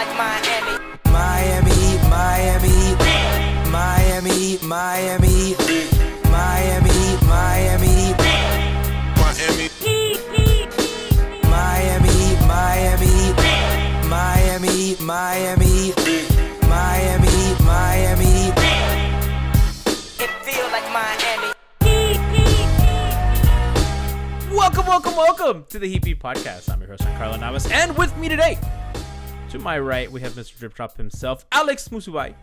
like Miami. Miami, Miami, Miami, Miami, Miami, Miami, Miami, Miami, Miami, Miami, Miami, Miami, Miami. It feel like Miami. Welcome to the Heat Beat Podcast. I'm your host, Giancarlo Navas, and with me today, to my right, we have Mr. Drip Drop himself, Alex Musibay.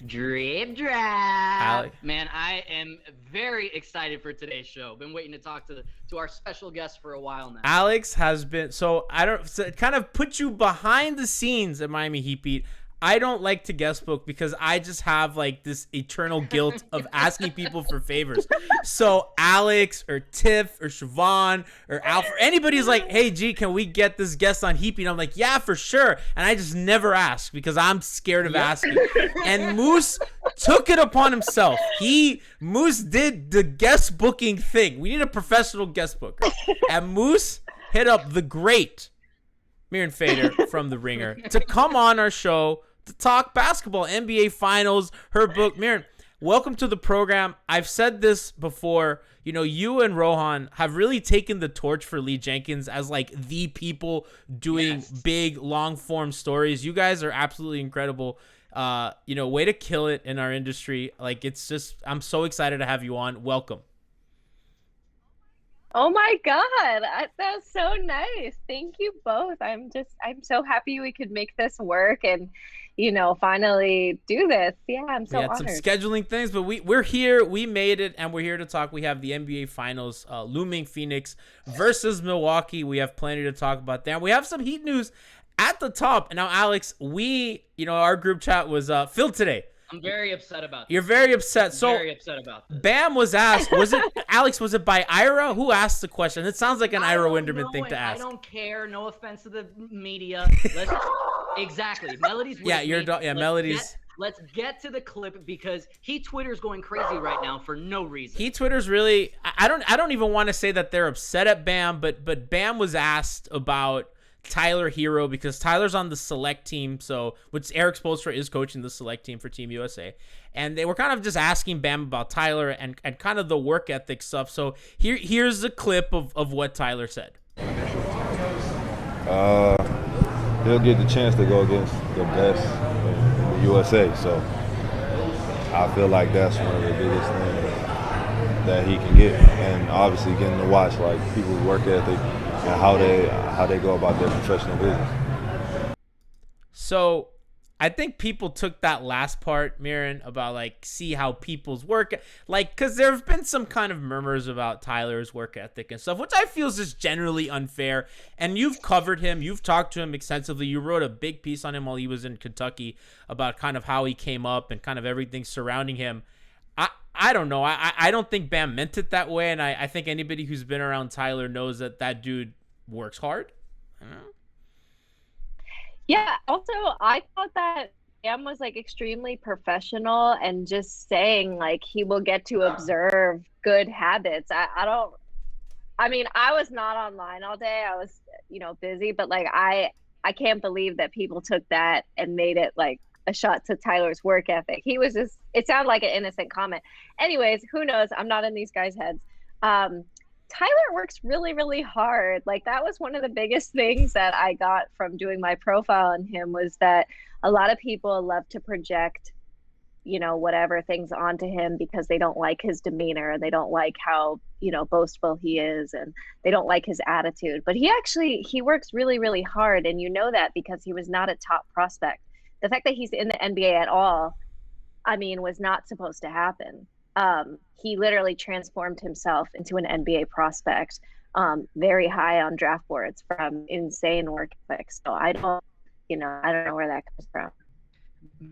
Drip Drop. Alex. Man, I am very excited for today's show. Been waiting to talk to our special guest for a while now. Alex has been, so it kind of put you behind the scenes at Miami Heat Beat. I don't like to guest book because I just have like this eternal guilt of asking people for favors. So Alex or Tiff or Siobhan or Alf or anybody's like, hey G, can we get this guest on Heat Beat? I'm like, yeah, for sure. And I just never ask because I'm scared of asking. And Moose took it upon himself. Moose did the guest booking thing. We need a professional guest booker. And Moose hit up the great Mirin Fader from The Ringer to come on our show to talk basketball, NBA Finals, her book. Mirin, welcome to the program. I've said this before. You know, you and Rohan have really taken the torch for Lee Jenkins as like the people doing big, long-form stories. You guys are absolutely incredible. Way to kill it in our industry. Like, it's just, I'm so excited to have you on. Welcome. Oh my God, that's so nice. Thank you both. I'm so happy we could make this work and, finally do this. Yeah, I'm so honored. We had some scheduling things, but we're here. We made it, and we're here to talk. We have the NBA Finals looming. Phoenix versus Milwaukee. We have plenty to talk about there. We have some Heat news at the top. And now, Alex, our group chat was filled today. I'm very upset about this. You're very upset. Very upset about this. Bam was asked, Alex, was it by Ira? Who asked the question? It sounds like an Ira Winderman thing to ask. I don't care. No offense to the media. Exactly. Melody's with me. Melody's. Let's get to the clip because Twitter's going crazy right now for no reason. Twitter's really, I don't even want to say that they're upset at Bam, but Bam was asked about Tyler Herro because Tyler's on the select team, which Eric Spoelstra is coaching the select team for Team USA, and they were kind of just asking Bam about Tyler and kind of the work ethic stuff. So here's a clip of what Tyler said. He'll get the chance to go against the best in the USA, so I feel like that's one of the biggest things that he can get, and obviously getting to watch like people's work ethic and how they go about their professional business. So I think people took that last part, Mirin, about like see how people's work, like, because there have been some kind of murmurs about Tyler's work ethic and stuff, which I feel is just generally unfair. And you've covered him, you've talked to him extensively. You wrote a big piece on him while he was in Kentucky about kind of how he came up and kind of everything surrounding him. I don't know. I don't think Bam meant it that way, and I think anybody who's been around Tyler knows that dude works hard. Yeah, also, I thought that Bam was like extremely professional and just saying like he will get to observe good habits. I was not online all day. I was, busy, but like I can't believe that people took that and made it like a shot to Tyler's work ethic. He was just, it sounded like an innocent comment. Anyways, who knows? I'm not in these guys' heads. Tyler works really, really hard. Like, that was one of the biggest things that I got from doing my profile on him, was that a lot of people love to project, whatever things onto him because they don't like his demeanor and they don't like how, boastful he is and they don't like his attitude. But he works really, really hard. And that because he was not a top prospect. The fact that he's in the NBA at all, was not supposed to happen. He literally transformed himself into an NBA prospect, very high on draft boards from insane work ethic. So I don't know where that comes from.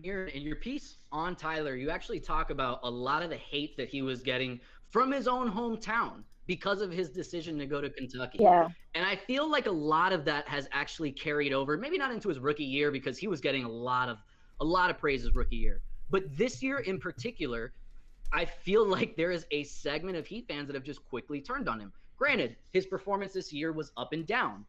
In your piece on Tyler, you actually talk about a lot of the hate that he was getting from his own hometown because of his decision to go to Kentucky. Yeah. And I feel like a lot of that has actually carried over, maybe not into his rookie year because he was getting a lot of praise his rookie year. But this year in particular, I feel like there is a segment of Heat fans that have just quickly turned on him. Granted, his performance this year was up and down,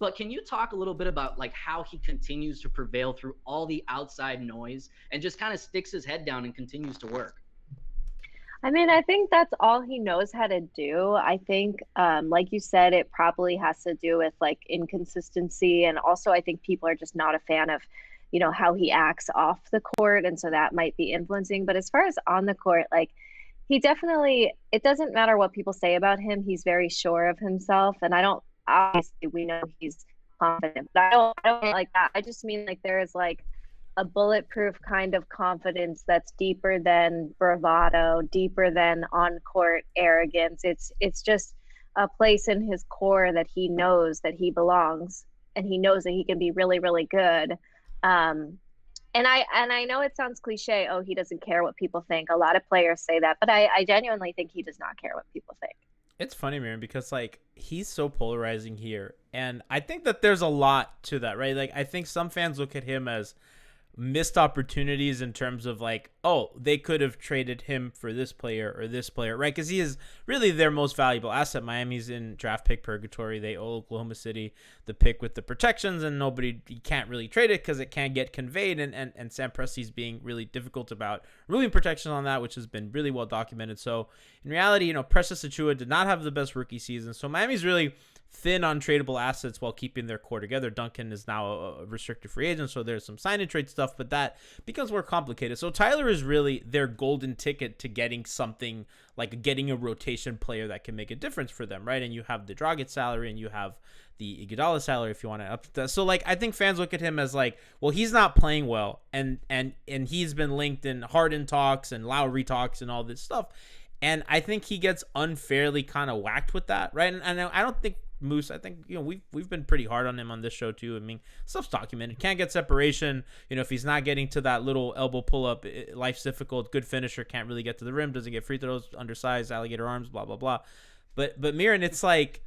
but can you talk a little bit about like how he continues to prevail through all the outside noise and just kind of sticks his head down and continues to work? I mean, I think that's all he knows how to do. I think, like you said, it probably has to do with like inconsistency. And also, I think people are just not a fan of, how he acts off the court. And so that might be influencing. But as far as on the court, like he definitely, it doesn't matter what people say about him. He's very sure of himself. And obviously, we know he's confident, but I don't like that. I just mean like there is like a bulletproof kind of confidence that's deeper than bravado, deeper than on-court arrogance. It's just a place in his core that he knows that he belongs, and he knows that he can be really, really good. And I know it sounds cliche. Oh, he doesn't care what people think. A lot of players say that, but I genuinely think he does not care what people think. It's funny, Mirin, because like he's so polarizing here, and I think that there's a lot to that, right? Like I think some fans look at him as missed opportunities in terms of like, oh, they could have traded him for this player or this player, right? Because he is really their most valuable asset. Miami's in draft pick purgatory. They owe Oklahoma City the pick with the protections, and you can't really trade it because it can't get conveyed. And Sam Presti's being really difficult about ruling protections on that, which has been really well documented. So in reality, Precious Achiuwa did not have the best rookie season. So Miami's really thin on tradable assets while keeping their core together. Duncan is now a restricted free agent, so there's some sign and trade stuff, but that becomes more complicated. So Tyler is really their golden ticket to getting something like getting a rotation player that can make a difference for them, right? And you have the Dragic salary, and you have the Iguodala salary if you want to up that. So like I think fans look at him as like, well, he's not playing well, and he's been linked in Harden talks and Lowry talks and all this stuff, and I think he gets unfairly kind of whacked with that, right? And I don't think Moose, I think, we've been pretty hard on him on this show too. I mean, stuff's documented. Can't get separation. If he's not getting to that little elbow pull up, life's difficult. Good finisher, can't really get to the rim, doesn't get free throws, undersized, alligator arms, blah, blah, blah. But Mirin, it's like,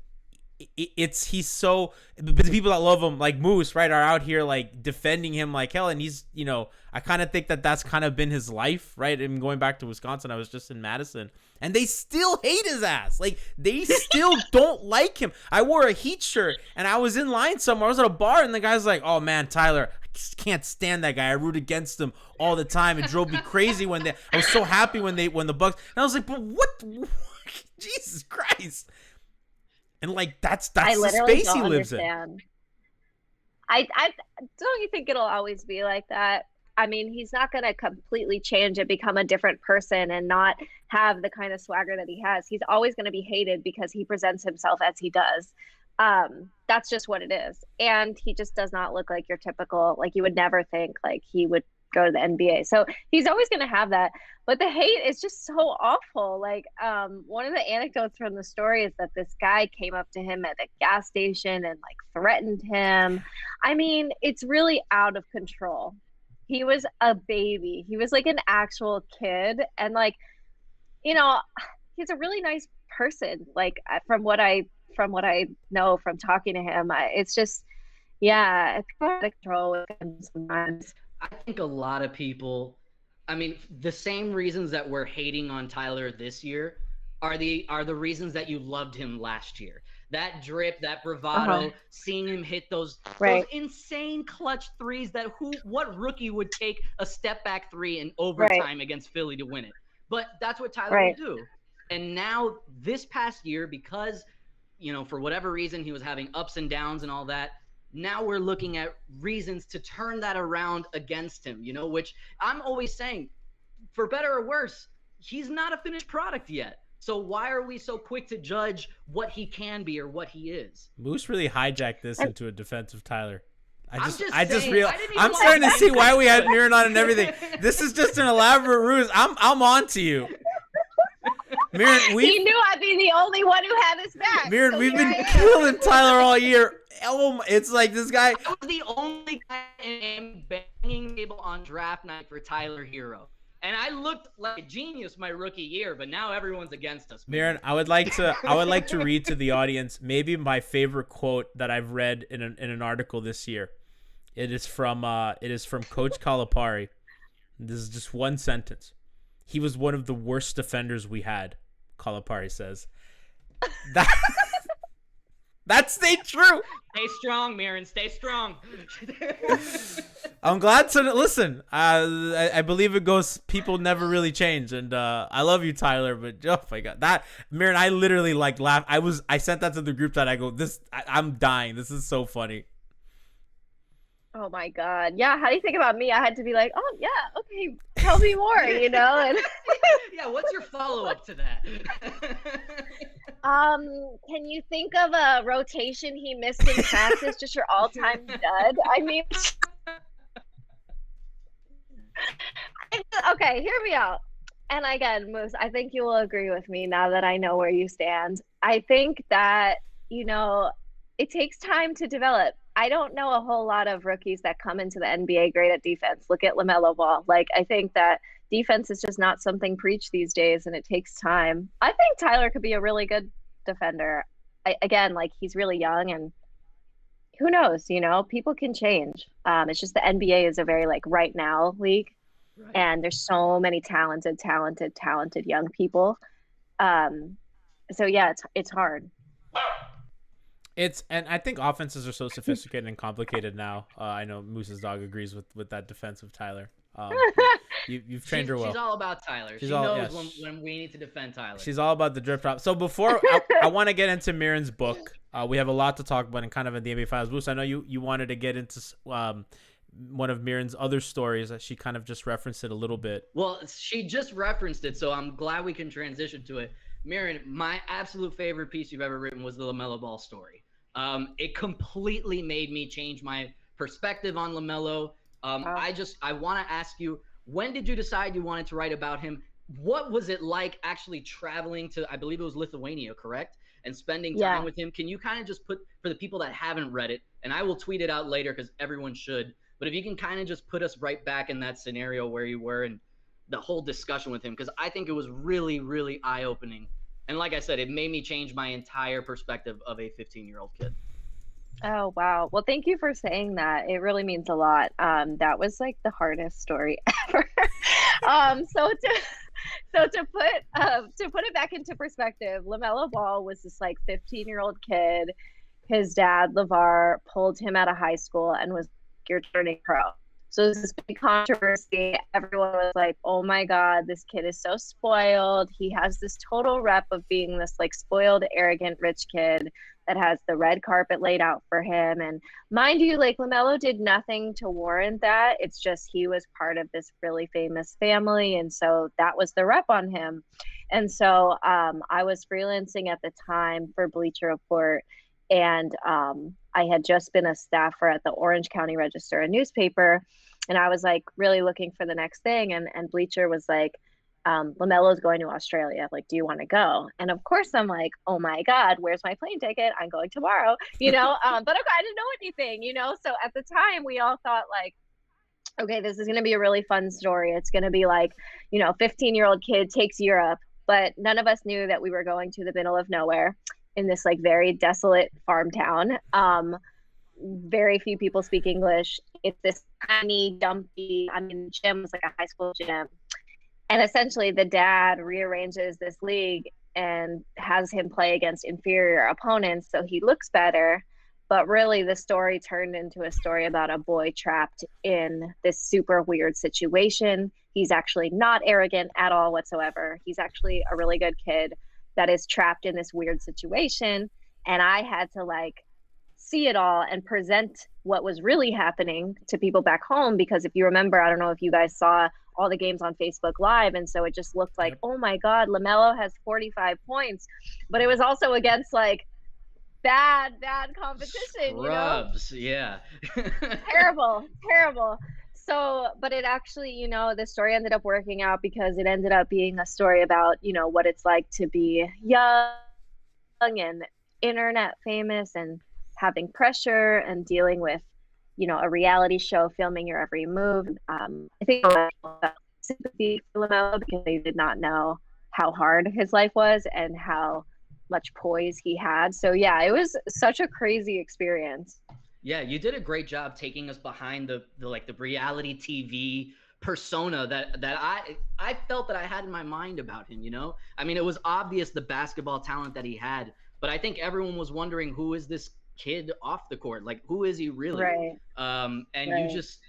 he's so, but the people that love him like Moose, right, are out here like defending him like hell. And he's, I kind of think that that's kind of been his life, right? And going back to Wisconsin, I was just in Madison, and they still hate his ass. Like they still don't like him. I wore a Heat shirt, and I was in line somewhere. I was at a bar, and the guy's like, "Oh man, Tyler, I just can't stand that guy. I root against him all the time. It drove me crazy I was so happy when the Bucks." And I was like, "But what? Jesus Christ!" And like that's the space he lives in. I don't you think it'll always be like that? I mean, he's not going to completely change and become a different person and not have the kind of swagger that he has. He's always going to be hated because he presents himself as he does. That's just what it is. And he just does not look like your typical, like you would never think like he would go to the NBA. So he's always going to have that. But the hate is just so awful. Like one of the anecdotes from the story is that this guy came up to him at a gas station and like threatened him. I mean, it's really out of control. He was a baby. He was like an actual kid. And like, he's a really nice person. Like from what I know from talking to him, it's just, yeah, it's out of control with him sometimes. I think a lot of people, I mean, the same reasons that we're hating on Tyler this year are the reasons that you loved him last year. That drip, that bravado, seeing him hit those insane clutch threes that what rookie would take a step back three in overtime against Philly to win it? But that's what Tyler would do. And now this past year, because, for whatever reason, he was having ups and downs and all that, now we're looking at reasons to turn that around against him, which I'm always saying, for better or worse, he's not a finished product yet. So why are we so quick to judge what he can be or what he is? Moose really hijacked this into a defense of Tyler. I'm starting to see why we had Mirin on and everything. This is just an elaborate ruse. I'm on to you. Mirin, he knew I'd be the only one who had his back. Mirin, so we've been killing Tyler all year. Oh, it's like this guy. I was the only guy in banging table on draft night for Tyler Herro. And I looked like a genius my rookie year, but now everyone's against us. Mirin, I would like to read to the audience maybe my favorite quote that I've read in an article this year. It is from Coach Calipari. This is just one sentence. He was one of the worst defenders we had, Calipari says. That stayed true. Stay strong, Mirin. Stay strong. I'm glad to listen. I believe it goes. People never really change, and I love you, Tyler. But oh my god, that Mirin, I literally like laughed. I sent that to the group chat. I go, I'm dying. This is so funny. Oh my God. Yeah. How do you think about me? I had to be like, oh yeah, okay, tell me more, you know? And Yeah, what's your follow-up to that? can you think of a rotation he missed in practice, just your all-time dud? I mean, okay, hear me out. And again, Moose, I think you will agree with me now that I know where you stand. I think that, it takes time to develop. I don't know a whole lot of rookies that come into the NBA great at defense. Look at LaMelo Ball. Like, I think that defense is just not something preached these days, and it takes time. I think Tyler could be a really good defender. Again, he's really young, and who knows, people can change. It's just the NBA is a very right now league. Right. And there's so many talented young people. So yeah, it's hard. And I think offenses are so sophisticated and complicated now. I know Moose's dog agrees with that defense of Tyler. You've trained her well. She's all about Tyler. She knows when we need to defend Tyler. She's all about the drip drop. So before I want to get into Mirin's book, we have a lot to talk about and kind of in the NBA Finals. Moose, I know you wanted to get into one of Mirin's other stories. She kind of just referenced it a little bit. Well, she just referenced it, so I'm glad we can transition to it. Mirin, my absolute favorite piece you've ever written was the LaMelo Ball story. It completely made me change my perspective on LaMelo. I want to ask you, when did you decide you wanted to write about him? What was it like actually traveling to, I believe it was Lithuania, correct? And spending time with him? Can you kind of just put, for the people that haven't read it, and I will tweet it out later because everyone should, but if you can kind of just put us right back in that scenario where you were and the whole discussion with him, because I think it was really, really eye-opening. And like I said, it made me change my entire perspective of a 15-year-old kid. Oh, wow. Well, thank you for saying that. It really means a lot. That was the hardest story ever. To put it back into perspective, LaMelo Ball was this 15-year-old kid. His dad, LeVar, pulled him out of high school and was you're turning pro. So it was this big controversy. Everyone was like, oh my God, this kid is so spoiled. He has this total rep of being this spoiled, arrogant, rich kid that has the red carpet laid out for him. And mind you, LaMelo did nothing to warrant that. It's just he was part of this really famous family. And so that was the rep on him. And so I was freelancing at the time for Bleacher Report. And I had just been a staffer at the Orange County Register, a newspaper. And I was really looking for the next thing. And Bleacher was like, LaMelo's going to Australia. Do you want to go? And of course I'm like, oh my God, where's my plane ticket? I'm going tomorrow, but I didn't know anything, So at the time we all thought okay, this is going to be a really fun story. It's going to be 15-year-old kid takes Europe, but none of us knew that we were going to the middle of nowhere in this very desolate farm town. Very few people speak English. It's this tiny, dumpy, the gym was a high school gym. And essentially the dad rearranges this league and has him play against inferior opponents so he looks better. But really the story turned into a story about a boy trapped in this super weird situation. He's actually not arrogant at all whatsoever. He's actually a really good kid that is trapped in this weird situation. And I had to see it all and present what was really happening to people back home. Because if you remember, I don't know if you guys saw all the games on Facebook Live. And so it just looked like, oh my God, LaMelo has 45 points. But it was also against bad competition, Scrubs, yeah. Terrible. So, but it actually, the story ended up working out because it ended up being a story about, what it's like to be young and internet famous and having pressure and dealing with, a reality show filming your every move. I think a lot of people felt sympathy for LaMelo because they did not know how hard his life was and how much poise he had. So yeah, it was such a crazy experience. Yeah, you did a great job taking us behind the reality TV persona that I felt that I had in my mind about him, It was obvious the basketball talent that he had, But I think everyone was wondering, who is this kid off the court? Like, who is he really? Right. And you just,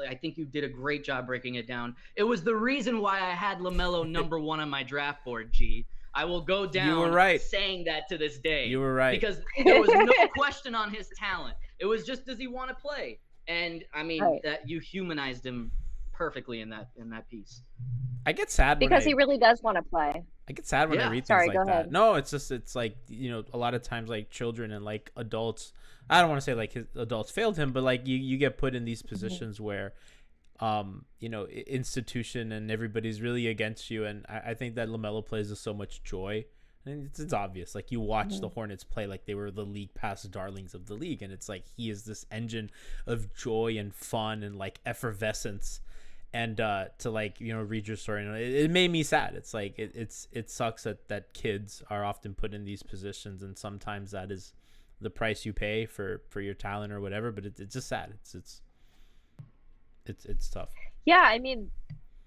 I think you did a great job breaking it down. It was the reason why I had LaMelo #1 on my draft board, G. I will go down You were right. saying that to this day. You were right. Because there was no question on his talent. It was just, does he want to play? And I mean, that you humanized him perfectly in that piece. I get sad because he really does want to play. I get sad when I read things like that. No, it's just, it's like, you know, a lot of times like children and like adults, I don't want to say like his adults failed him, but like you get put in these positions where, you know, institution and everybody's really against you. And I think that LaMelo plays with so much joy. And it's obvious. Like, you watch the Hornets play like they were the league pass darlings of the league. And it's like, he is this engine of joy and fun and like effervescence. And to like, you know, read your story, it made me sad. It's like, it sucks that kids are often put in these positions, and sometimes that is the price you pay for your talent or whatever. But it's just sad. It's tough. Yeah, I mean,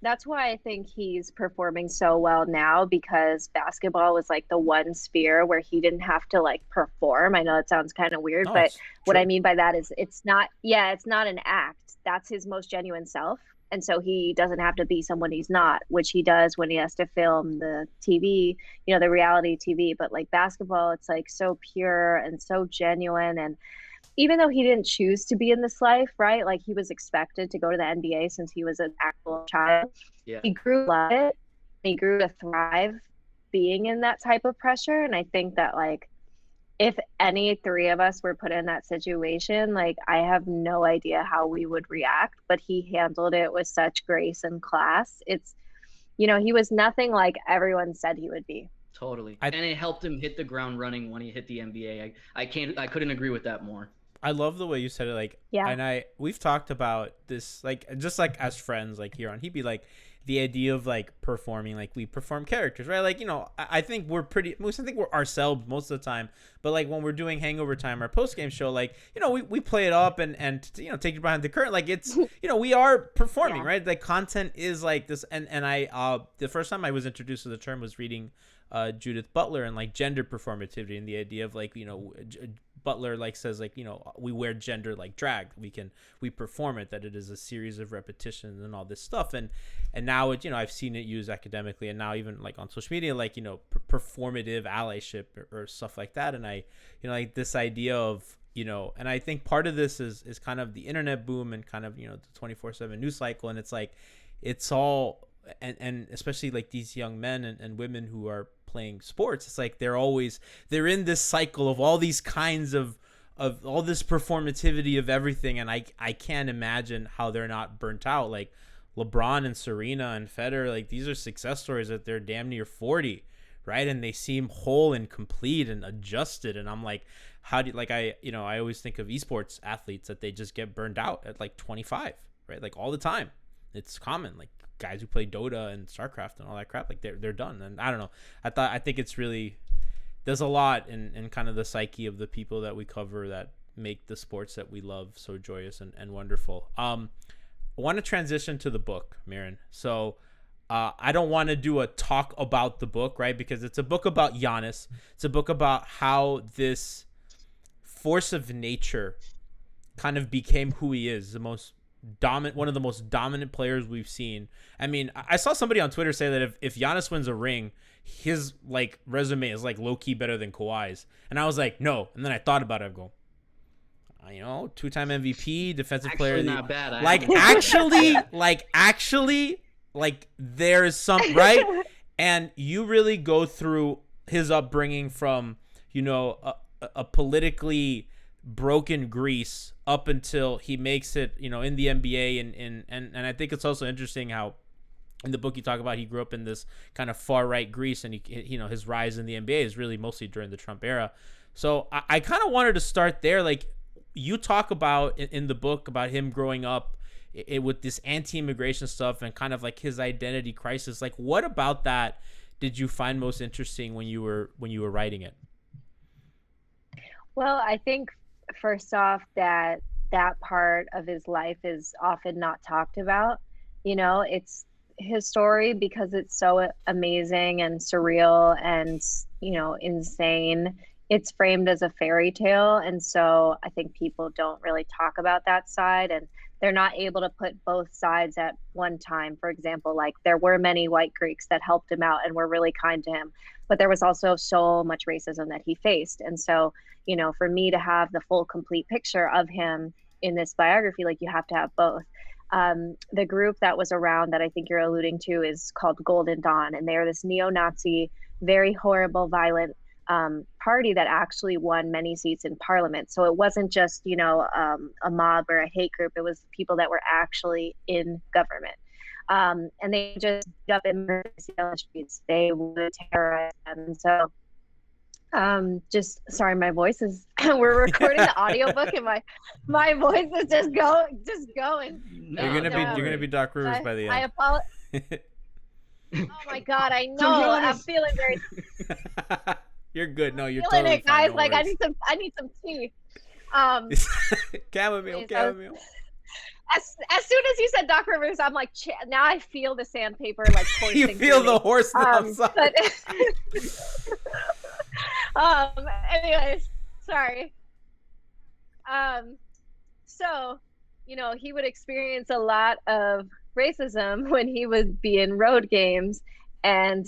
that's why I think he's performing so well now, because basketball was like the one sphere where he didn't have to like perform. I know it sounds kind of weird, but what I mean by that is it's not an act. That's his most genuine self. And so he doesn't have to be someone he's not, which he does when he has to film the TV, you know, the reality TV. But like basketball, it's like so pure and so genuine. And even though he didn't choose to be in this life, right? Like, he was expected to go to the NBA since he was an actual child. Yeah. He grew to love it. He grew to thrive being in that type of pressure. And I think that, like, if any three of us were put in that situation, like, I have no idea how we would react, but he handled it with such grace and class. It's, you know, he was nothing like everyone said he would be. Totally. And it helped him hit the ground running when he hit the NBA. I couldn't agree with that more. I love the way you said it. Like, and we've talked about this, like, just like as friends, like here on, he'd be like, the idea of like performing, like we perform characters, right? Like, you know, I think we're ourselves most of the time, but like when we're doing Hangover Time, our Postgame Show, like, you know, we play it up and you know, take it behind the curtain. Like, it's, you know, we are performing, right? Like, content is like this. And I, the first time I was introduced to the term was reading Judith Butler and like gender performativity, and the idea of like, you know, Butler like says, like, you know, we wear gender like drag, we perform it, that it is a series of repetitions and all this stuff. And now it, you know, I've seen it used academically, and now even like on social media, like, you know, performative allyship or stuff like that. And I, you know, like this idea of, you know, and I think part of this is kind of the internet boom and kind of, you know, the 24/7 news cycle. And it's like, it's all, and especially like these young men and women who are playing sports, it's like they're in this cycle of all these kinds of all this performativity of everything. And I can't imagine how they're not burnt out. Like LeBron and Serena and Federer, like, these are success stories that they're damn near 40, right? And they seem whole and complete and adjusted. And I'm like, how do you, like, I always think of esports athletes that they just get burned out at like 25, right? Like all the time. It's common. Like guys who play Dota and StarCraft and all that crap, like they're done. And I don't know. I think it's really, there's a lot in kind of the psyche of the people that we cover that make the sports that we love so joyous and wonderful. I want to transition to the book, Mirin. So I don't want to do a talk about the book, right? Because it's a book about Giannis. It's a book about how this force of nature kind of became who he is, one of the most dominant players we've seen. I mean, I saw somebody on Twitter say that if Giannis wins a ring, his like resume is like low key better than Kawhi's. And I was like, no. And then I thought about it. I go, you know, 2-time MVP, defensive player. Not bad. Actually, there's some, right? And you really go through his upbringing from, you know, a politically broken Greece up until he makes it, you know, in the NBA. And I think it's also interesting how in the book you talk about he grew up in this kind of far right Greece, and he, you know, his rise in the NBA is really mostly during the Trump era. So I kind of wanted to start there. Like, you talk about in the book about him growing up with this anti-immigration stuff and kind of like his identity crisis. Like, what about that did you find most interesting when you were writing it? Well, I think first off that part of his life is often not talked about. You know, it's his story because it's so amazing and surreal and, you know, insane. it's framed as a fairy tale. And so I think people don't really talk about that side, and they're not able to put both sides at one time. For example, like there were many white Greeks that helped him out and were really kind to him, but there was also so much racism that he faced. And so, for me to have the full complete picture of him in this biography, like you have to have both. The group that was around that I think you're alluding to is called Golden Dawn, and they are this neo-Nazi, very horrible, violent party that actually won many seats in parliament. So it wasn't just, a mob or a hate group. It was people that were actually in government. And they just beat up in the streets. They would terrorize them. And so just sorry, my voice is we're recording the audiobook and my voice is just going. No, you're don't gonna worry. be Doc Rivers by the end. I apologize. Oh my god, I know. I'm feeling very You're good. No, you're feeling totally it, guys. fine. Like I need some tea. Chamomile. As soon as you said Doc Rivers, I'm like, now I feel the sandpaper like coursing. You feel the horse outside. Anyways, sorry. So, he would experience a lot of racism when he would be in road games, and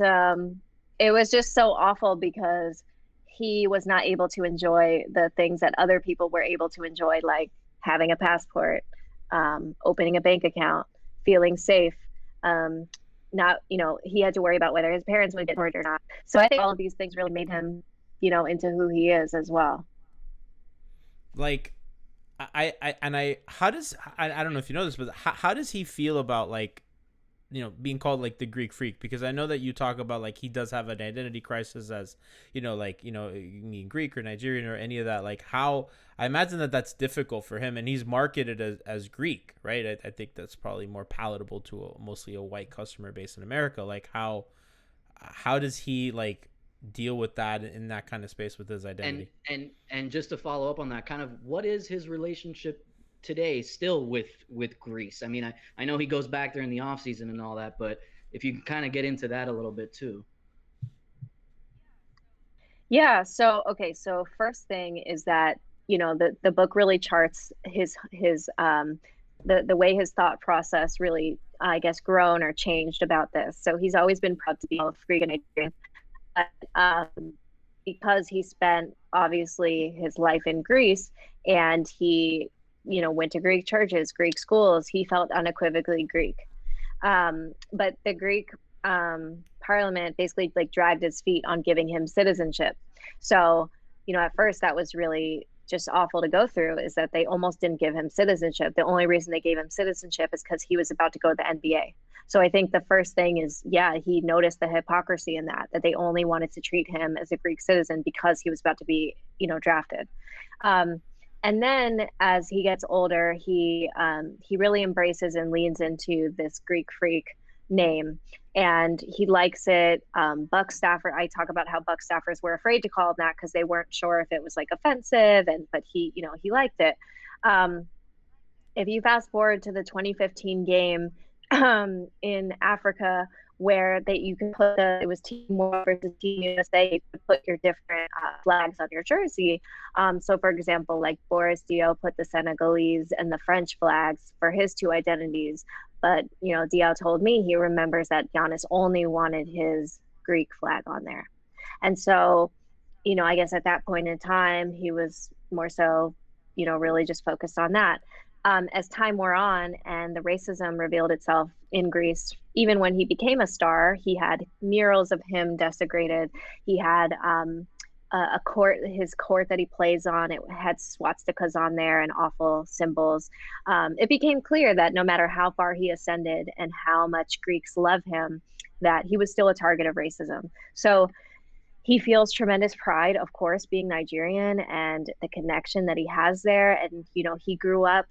it was just so awful because he was not able to enjoy the things that other people were able to enjoy, like having a passport, opening a bank account, feeling safe. Not, he had to worry about whether his parents would get murdered or not. So I think all of these things really made him, into who he is as well. Like, I don't know if you know this, but how does he feel about, like, being called like the Greek freak? Because I know that you talk about like he does have an identity crisis as, being Greek or Nigerian or any of that. Like, how I imagine that that's difficult for him, and he's marketed as Greek, right? I think that's probably more palatable to mostly a white customer base in America. Like, how does he like deal with that in that kind of space with his identity? And just to follow up on that, kind of what is his relationship today still with Greece? I mean, I know he goes back there in the off season and all that, but if you can kind of get into that a little bit too. Yeah. So, okay. So first thing is that, the book really charts his the way his thought process really, I guess, grown or changed about this. So he's always been proud to be both Greek and Nigerian. Because he spent obviously his life in Greece, and he went to Greek churches, Greek schools, he felt unequivocally Greek. But the Greek parliament basically like dragged his feet on giving him citizenship. So at first that was really just awful to go through, is that they almost didn't give him citizenship. The only reason they gave him citizenship is because he was about to go to the NBA. So I think the first thing is, he noticed the hypocrisy in that they only wanted to treat him as a Greek citizen because he was about to be, drafted. And then as he gets older, he really embraces and leans into this Greek freak name, and he likes it. Buck Stafford, I talk about how Buck Staffers were afraid to call him that because they weren't sure if it was like offensive, but he liked it. If you fast forward to the 2015 game in Africa, where you could put it was Team World versus Team USA, you could put your different flags on your jersey. So for example, like Boris Dio put the Senegalese and the French flags for his two identities. But, Dio told me he remembers that Giannis only wanted his Greek flag on there. And so, I guess at that point in time, he was more so, really just focused on that. As time wore on and the racism revealed itself in Greece, even when he became a star, he had murals of him desecrated. He had his court that he plays on, it had swastikas on there and awful symbols. It became clear that no matter how far he ascended and how much Greeks love him, that he was still a target of racism. So he feels tremendous pride, of course, being Nigerian and the connection that he has there. And, he grew up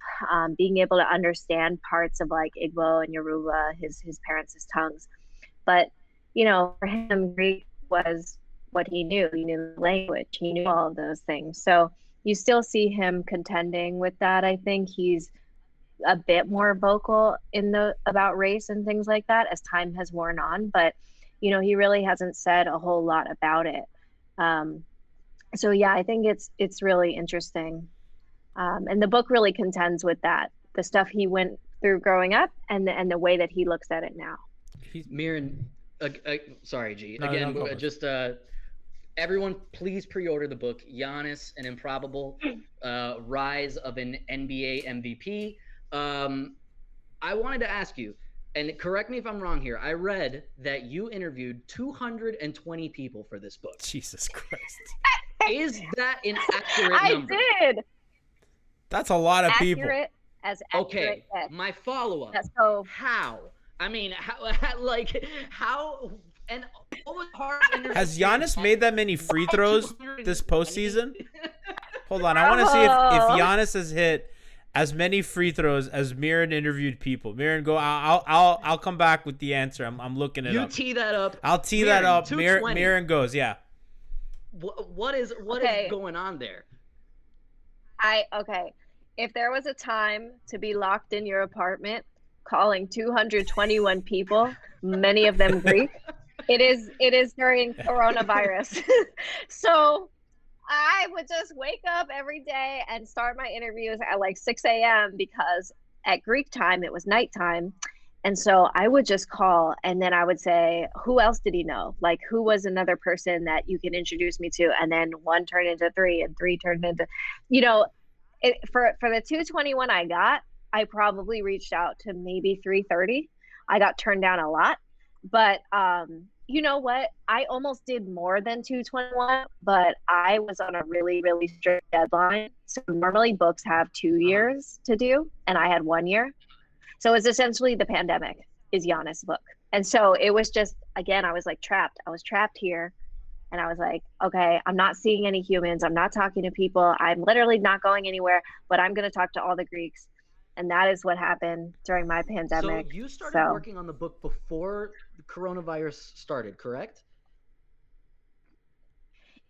being able to understand parts of like Igbo and Yoruba, his parents' tongues. But, for him, Greek was what he knew. He knew the language. He knew all of those things. So you still see him contending with that. I think he's a bit more vocal about race and things like that as time has worn on. But he really hasn't said a whole lot about it. So yeah, I think it's really interesting. And the book really contends with that, the stuff he went through growing up and the way that he looks at it now. Mirin, sorry, G. No, Again, go for it. just everyone, please pre-order the book Giannis, an Improbable Rise of an NBA MVP. I wanted to ask you, and correct me if I'm wrong here. I read that you interviewed 220 people for this book. Jesus Christ. Is that an accurate number? I did. That's a lot of people. Accurate as accurate. Okay, as. my follow-up. So How? I mean, how, and what was hard? Has Giannis made that many free throws this postseason? Hold on, I want to see if Giannis has hit as many free throws as Mirin interviewed people. Mirin, go. I'll come back with the answer. I'm looking it up. You tee that up. I'll tee that up. Mirin goes. Yeah. What is going on there? Okay. If there was a time to be locked in your apartment calling 221 people, many of them Greek, it is during coronavirus. So I would just wake up every day and start my interviews at like 6 a.m. because at Greek time it was nighttime. And so I would just call and then I would say, who else did he know? Like, who was another person that you can introduce me to? And then one turned into three and three turned into, for the 221 I got, I probably reached out to maybe 330. I got turned down a lot. But you know what? I almost did more than 221, but I was on a really, really strict deadline. So normally books have 2 years to do, and I had 1 year. So it's essentially the pandemic is Giannis' book. And so it was just, again, I was like trapped. I was trapped here. And I was like, okay, I'm not seeing any humans. I'm not talking to people. I'm literally not going anywhere, but I'm going to talk to all the Greeks. And that is what happened during my pandemic. So you started working on the book before the coronavirus started, correct?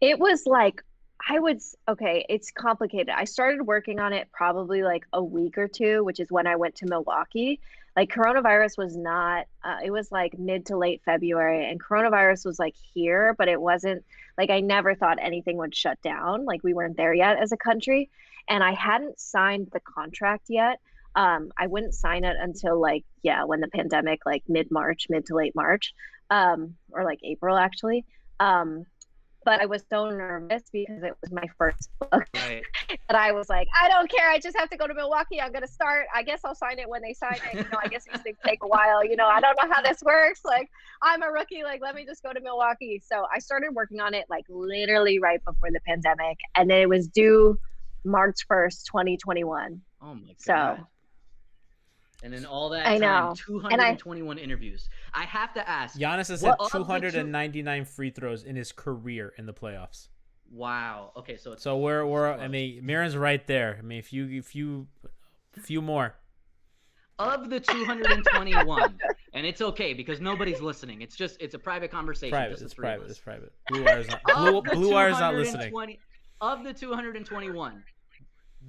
It was like, it's complicated. I started working on it probably like a week or two, which is when I went to Milwaukee. Like coronavirus was not, it was like mid to late February and coronavirus was like here, but it wasn't like, I never thought anything would shut down. Like we weren't there yet as a country. And I hadn't signed the contract yet. I wouldn't sign it until when the pandemic, like mid to late March, or like April actually. But I was so nervous because it was my first book that I was like, I don't care. I just have to go to Milwaukee. I'm going to start. I guess I'll sign it when they sign it. I guess these things take a while. I don't know how this works. Like, I'm a rookie. Like, let me just go to Milwaukee. So I started working on it like literally right before the pandemic. And then it was due March 1st, 2021. Oh, my God. So. And then all that I time, know. 221 interviews. I have to ask. Giannis has had 299 free throws in his career in the playoffs. Wow. Okay, so I mean, Mirin's right there. I mean, if you few more. Of the 221, and it's okay because nobody's listening. It's a private conversation. It's private. Blue Wire's not listening. Of the 221.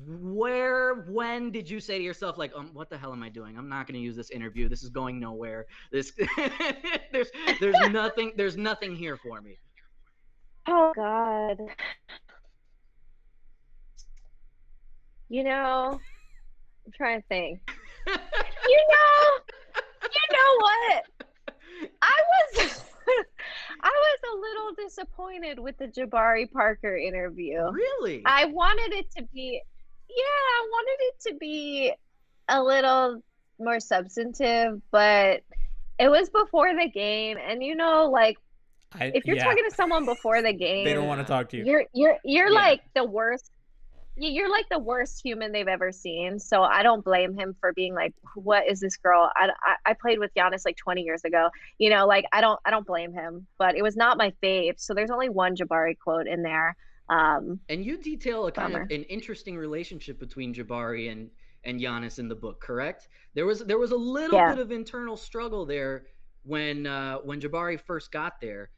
When did you say to yourself, like, what the hell am I doing? I'm not going to use this interview. This is going nowhere. There's nothing here for me. Oh God. I'm trying to think. You know what? I was a little disappointed with the Jabari Parker interview. Really? I wanted it to be a little more substantive, but it was before the game, and if you're talking to someone before the game, they don't want to talk to you. You're like the worst. You're like the worst human they've ever seen. So I don't blame him for being like, what is this girl? I played with Giannis like 20 years ago. I don't blame him, but it was not my fave. So there's only one Jabari quote in there. And you detail a kind of an interesting relationship between Jabari and Giannis in the book, correct? There was a little bit of internal struggle there when Jabari first got there.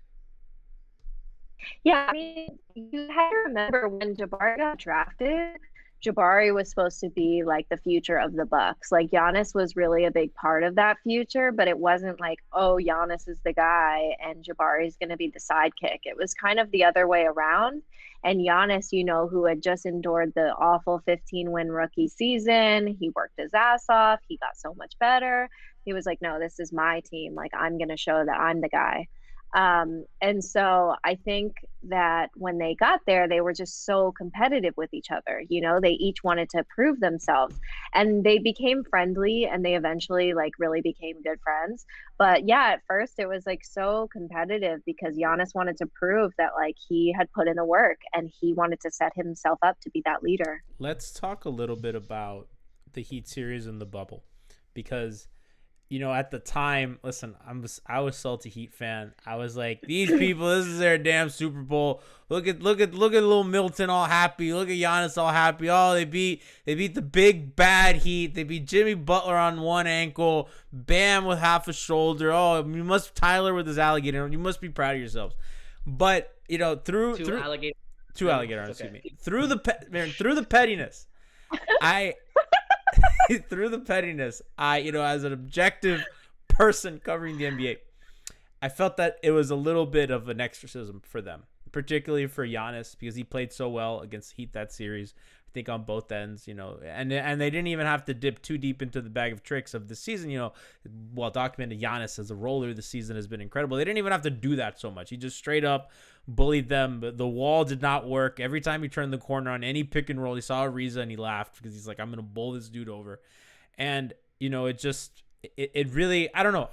Yeah, I mean, you have to remember when Jabari got drafted, Jabari was supposed to be like the future of the Bucks. Like Giannis was really a big part of that future, but it wasn't like, oh, Giannis is the guy and Jabari is going to be the sidekick. It was kind of the other way around. And Giannis, you know, who had just endured the awful 15-win rookie season, he worked his ass off. He got so much better. He was like, no, this is my team. Like, I'm going to show that I'm the guy. And so I think that when they got there, they were just so competitive with each other. You know, they each wanted to prove themselves, and they became friendly, and they eventually like really became good friends. But yeah, at first it was like so competitive because Giannis wanted to prove that like he had put in the work and he wanted to set himself up to be that leader. Let's talk a little bit about the Heat series in the bubble, because you know, at the time, listen, I was salty Heat fan. I was like, these people, this is their damn Super Bowl. Look at little Milton all happy. Look at Giannis all happy. Oh, they beat the big bad Heat. They beat Jimmy Butler on one ankle, Bam with half a shoulder. Oh, Tyler with his alligator. You must be proud of yourselves. But you know, through alligator arms, okay. excuse me. Through the pettiness, through the pettiness, you know, as an objective person covering the NBA, I felt that it was a little bit of an exorcism for them, particularly for Giannis, because he played so well against Heat that series. I think on both ends, you know, and they didn't even have to dip too deep into the bag of tricks of the season. You know, well documented, Giannis as a roller this season has been incredible. They didn't even have to do that so much. He just straight up bullied them. But the wall did not work. Every time he turned the corner on any pick and roll, he saw Ariza and he laughed because he's like, I'm gonna bowl this dude over. And you know, it really, I don't know.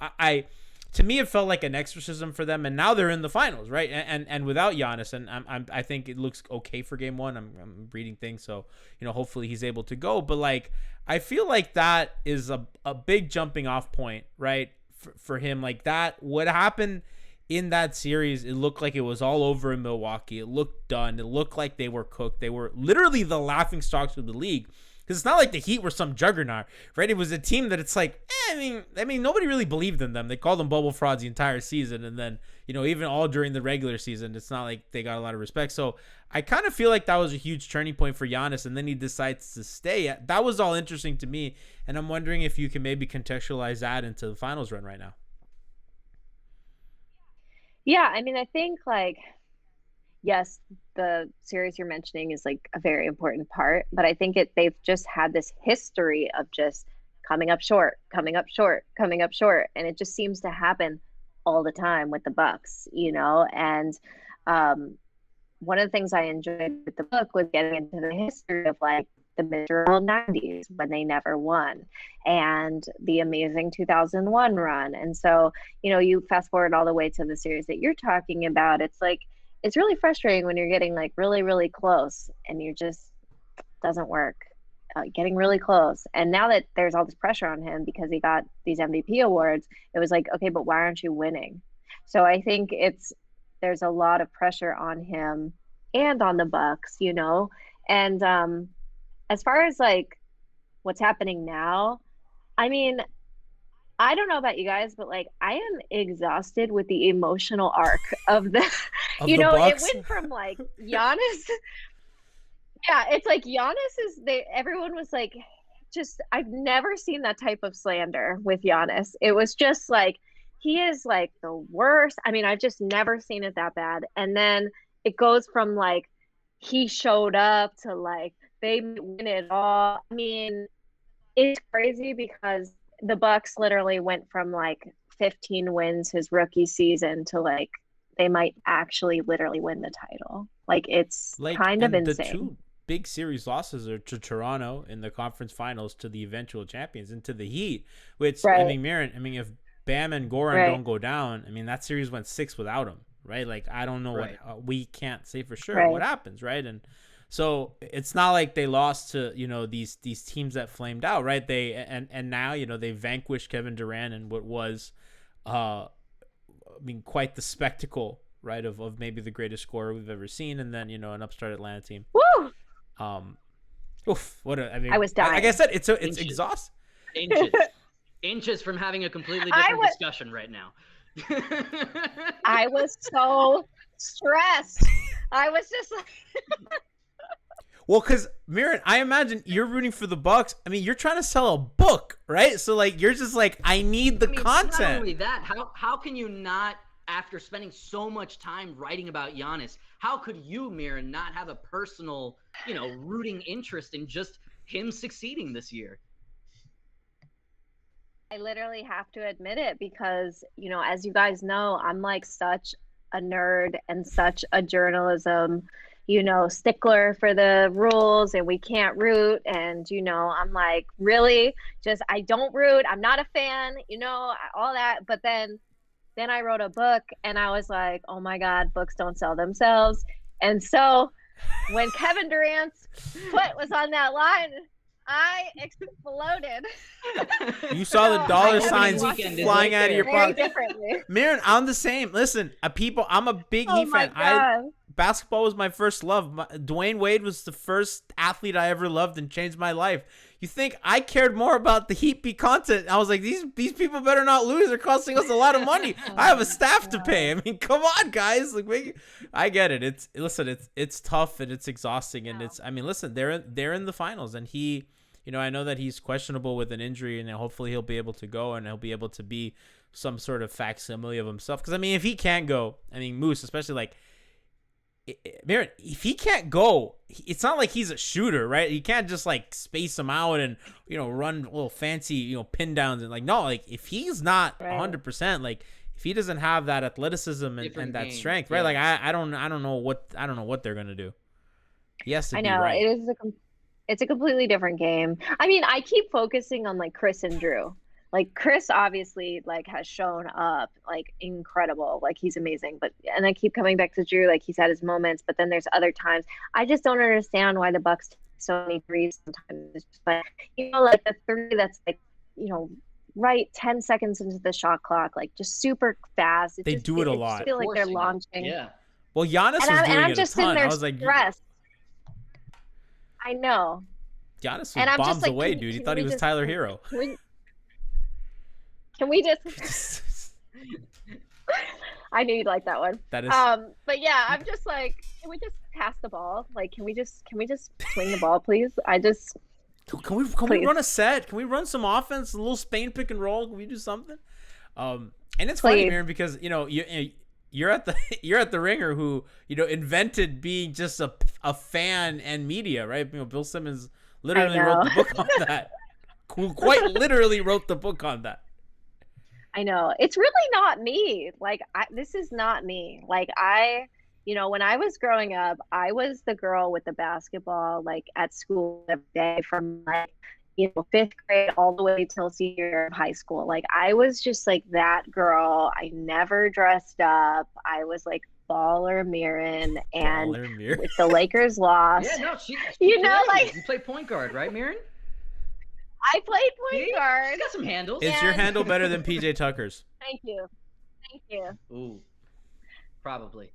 To me, it felt like an exorcism for them, and now they're in the finals, right? And without Giannis, and I think it looks okay for game one. I'm reading things, so you know, hopefully he's able to go. But like, I feel like that is a big jumping off point, right, for him. Like that, what happened in that series, it looked like it was all over in Milwaukee. It looked done. It looked like they were cooked. They were literally the laughing stocks of the league. Because it's not like the Heat were some juggernaut, right? It was a team that it's like, I mean, nobody really believed in them. They called them bubble frauds the entire season. And then, you know, even all during the regular season, it's not like they got a lot of respect. So I kind of feel like that was a huge turning point for Giannis. And then he decides to stay. That was all interesting to me. And I'm wondering if you can maybe contextualize that into the finals run right now. Yeah, I mean, I think like, yes, the series you're mentioning is like a very important part, but I think they've just had this history of just coming up short, coming up short, coming up short, and it just seems to happen all the time with the Bucks, you know. And one of the things I enjoyed with the book was getting into the history of like the miserable 90s when they never won, and the amazing 2001 run. And so, you know, you fast forward all the way to the series that you're talking about, it's like, it's really frustrating when you're getting like really, really close and you just doesn't work. Getting really close. And now that there's all this pressure on him because he got these MVP awards, it was like, okay, but why aren't you winning? So I think there's a lot of pressure on him and on the Bucks, you know. And as far as like what's happening now, I mean, I don't know about you guys, but like I am exhausted with the emotional arc of the, Of you the know, Bucks? it went from like Giannis. Yeah, it's like everyone was like, just, I've never seen that type of slander with Giannis. It was just like, he is like the worst. I mean, I've just never seen it that bad. And then it goes from like, he showed up to like, they win it all. I mean, it's crazy because the Bucks literally went from like 15 wins his rookie season to like, they might actually literally win the title. Like, it's Like, kind of and insane. the two big series losses are to Toronto in the conference finals, to the eventual champions, and to the Heat, which, Right. I mean, Mirin, if Bam and Goran Right. don't go down, I mean, that series went 6 without him, right? Like, I don't know Right. what, we can't say for sure Right. what happens, right? And so it's not like they lost to, you know, these teams that flamed out, right? And now, you know, they vanquished Kevin Durant and what was, quite the spectacle, right, of maybe the greatest scorer we've ever seen, and then, you know, an upstart Atlanta team. Woo! I I was dying. Like I said, it's Inches. exhausting. Inches from having a completely I different was- discussion right now. I was so stressed. I was just like, Well, because Mirin, I imagine you're rooting for the Bucks. I mean, you're trying to sell a book, right? So like, you're just like, I need the I mean, content. Not only that, how can you not, after spending so much time writing about Giannis, how could you, Mirin, not have a personal, rooting interest in just him succeeding this year? I literally have to admit it because, as you guys know, I'm like such a nerd and such a journalism, stickler for the rules, and we can't root. And, I'm like, really just, I don't root. I'm not a fan, all that. But then I wrote a book and I was like, oh my God, books don't sell themselves. And so when Kevin Durant's foot was on that line, I exploded. You saw the dollar signs weekend is flying right out of your there. Very pocket. differently. Mirin, I'm the same. Listen, I'm a big Oh Heat my fan. God. Basketball was my first love. Dwayne Wade was the first athlete I ever loved and changed my life. You think I cared more about the Heat beat content? I was like, these people better not lose. They're costing us a lot of money. I have a staff to pay. I mean, come on, guys. Like, I get it. It's tough and it's exhausting and listen, they're in the finals and he. I know that he's questionable with an injury, and hopefully he'll be able to go, and he'll be able to be some sort of facsimile of himself. Because, if he can't go, Moose, especially, like, Mirin, if he can't go, it's not like he's a shooter, right? You can't just, like, space him out and, run little fancy, pin downs. And, like, no, like, if he's not 100%, like, if he doesn't have that athleticism and that strength, right? Like, I don't know what they're going to do. He has to be right. It is it's a completely different game. I keep focusing on like Chris and Drew. Like Chris obviously like has shown up like incredible, like he's amazing. And I keep coming back to Drew, like he's had his moments, but then there's other times I just don't understand why the Bucks take so many threes sometimes. It's just like like the three that's like right 10 seconds into the shot clock, like just super fast. They do it a lot. I feel like they're launching. Yeah. Well, Giannis was doing it a ton. I was like, stressed. I know. Giannis And was I'm bombs just like, away, dude. He thought he was Tyler Herro. Can we just? I knew you'd like that one. That is. But yeah, I'm just like, can we just pass the ball? Like, can we just swing the ball, please? Can we run a set? Can we run some offense? A little Spain pick and roll? Can we do something? And it's funny, Mirin, because you're at the Ringer who invented being just a fan and media, right? Bill Simmons literally wrote the book on that. Quite literally wrote the book on that. I know. It's really not me. Like this is not me. Like when I was growing up, I was the girl with the basketball like at school every day from like 5th grade all the way till senior year of high school. Like I was just like that girl. I never dressed up. I was like baller Mirin, and if the Lakers lost, yeah, no, she like you play point guard, right, Mirin? I played point guard. She's got some handles. Is your handle better than PJ Tucker's? Thank you. Ooh, probably.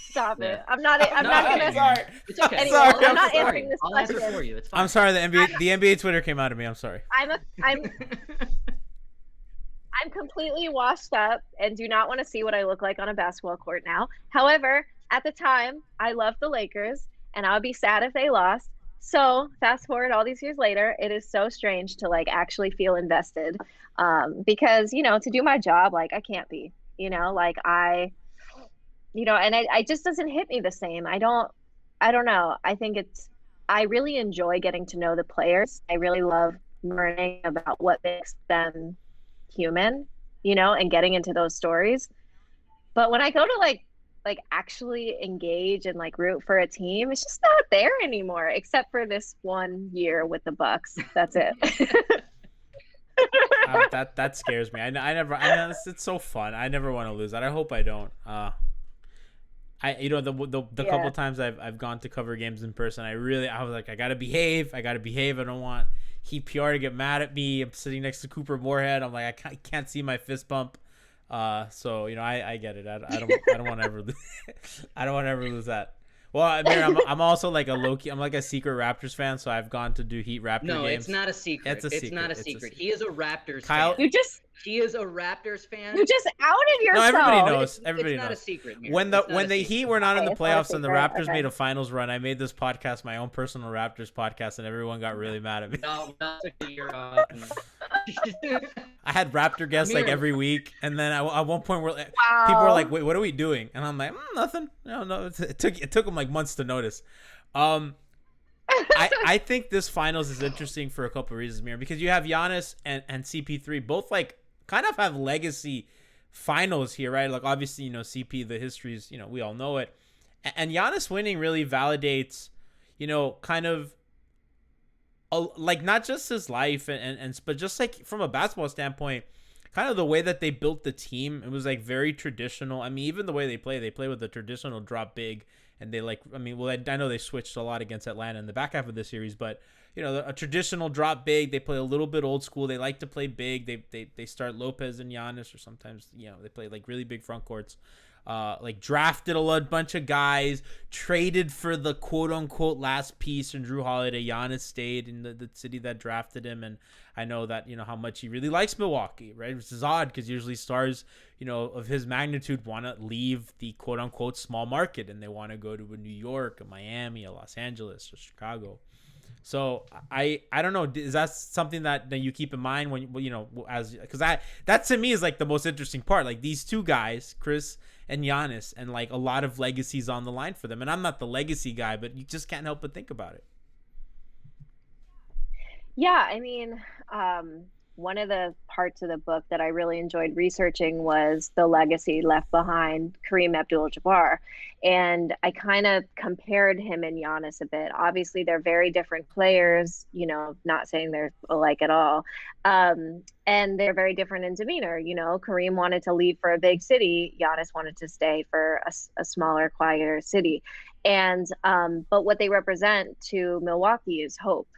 Stop it. Yeah. I'm not gonna. Sorry. It's okay. Anyway, Sorry, I'm not answering this I'll answer question. for you. It's fine. I'm sorry. The NBA Twitter came out of me. I'm sorry. I'm completely washed up and do not want to see what I look like on a basketball court now. However, at the time, I loved the Lakers, and I would be sad if they lost. So fast forward all these years later, it is so strange to like actually feel invested, because to do my job, like I can't be, like and it just doesn't hit me the same. I don't know. I really enjoy getting to know the players. I really love learning about what makes them human, and getting into those stories. But when I go to like actually engage and like root for a team, it's just not there anymore, except for this 1 year with the Bucks. That's it. That scares me. I know it's so fun. I never want to lose that. I hope I don't. The couple times I've gone to cover games in person, I was like, I gotta behave. I don't want Heat PR to get mad at me. I'm sitting next to Cooper Moorhead. I'm like, I can't see my fist bump. So I get it. I don't want to ever lose. I don't want to ever lose that. Well, I'm also like a low-key, I'm like a secret Raptors fan, so I've gone to do Heat Raptor games. No, it's not a secret. It's a secret. Not a secret. He is a Raptors Kyle, fan. He is a Raptors fan. You just outed No, yourself. everybody knows. Everybody It's not a knows. secret. Mira. When It's not the a secret. Heat were not in the Okay, it's playoffs not a and the secret. Raptors Okay. made a finals run, I made this podcast, my own personal Raptors podcast, and everyone got really mad at me. No, not to your I had Raptor guests like Mira. every week, and then at one point, people were Wow. like, "Wait, what are we doing?" And I'm like, "Nothing. No." It took them like months to notice. I think this finals is interesting for a couple of reasons, Mira, because you have Giannis and CP3 both like kind of have legacy finals here, right? Like obviously, CP, the histories, we all know it. And Giannis winning really validates, kind of like not just his life but just like from a basketball standpoint, kind of the way that they built the team. It was like very traditional. I mean, even the way they play with a traditional drop big. And they I know they switched a lot against Atlanta in the back half of the series, but a traditional drop big. They play a little bit old school. They like to play big. They start Lopez and Giannis, or sometimes they play like really big front courts. Like drafted a bunch of guys, traded for the quote unquote last piece, and Drew Holiday. Giannis stayed in the city that drafted him, and I know that how much he really likes Milwaukee, right? Which is odd because usually stars of his magnitude want to leave the quote unquote small market and they want to go to a New York, a Miami, a Los Angeles, or Chicago. So I don't know. Is that something that you keep in mind when because that to me is like the most interesting part. Like these two guys, Chris and Giannis, and like a lot of legacies on the line for them. And I'm not the legacy guy, but you just can't help but think about it. Yeah, I mean, one of the parts of the book that I really enjoyed researching was the legacy left behind Kareem Abdul-Jabbar. And I kind of compared him and Giannis a bit. Obviously, they're very different players, not saying they're alike at all. And they're very different in demeanor. Kareem wanted to leave for a big city. Giannis wanted to stay for a smaller, quieter city. And but what they represent to Milwaukee is hope.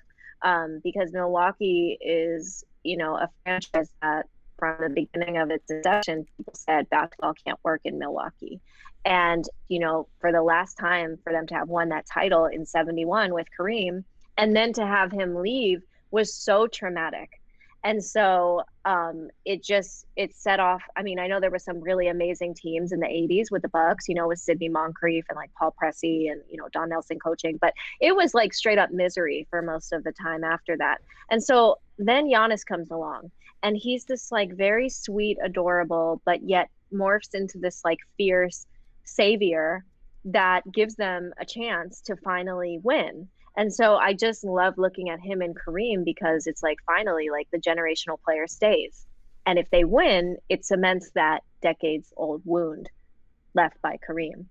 Because Milwaukee is, a franchise that from the beginning of its inception, people said basketball can't work in Milwaukee. And, for the last time for them to have won that title in 71 with Kareem, and then to have him leave was so traumatic. And so it set off. I mean, I know there were some really amazing teams in the 80s with the Bucks, with Sidney Moncrief and like Paul Pressey and, Don Nelson coaching, but it was like straight up misery for most of the time after that. And so then Giannis comes along and he's this like very sweet, adorable, but yet morphs into this like fierce savior that gives them a chance to finally win. And so I just love looking at him and Kareem because it's like finally like the generational player stays. And if they win, it cements that decades old wound left by Kareem.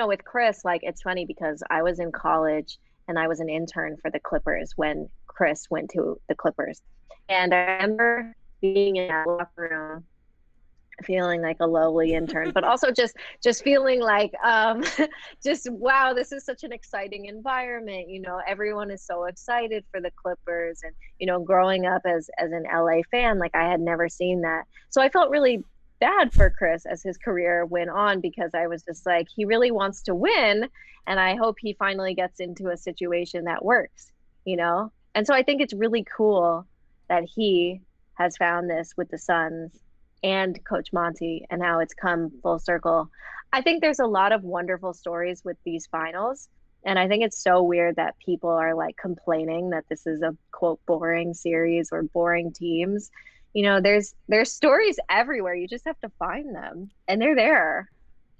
With Chris, like it's funny because I was in college and I was an intern for the Clippers when Chris went to the Clippers. And I remember being in that locker room feeling like a lowly intern, but also just feeling like just wow, this is such an exciting environment. Everyone is so excited for the Clippers, and growing up as an LA fan, like I had never seen that. So I felt really bad for Chris as his career went on because I was just like, he really wants to win, and I hope he finally gets into a situation that works, And so I think it's really cool that he has found this with the Suns and Coach Monty and how it's come full circle. I think there's a lot of wonderful stories with these finals. And I think it's so weird that people are like complaining that this is a quote boring series or boring teams. There's stories everywhere. You just have to find them and they're there.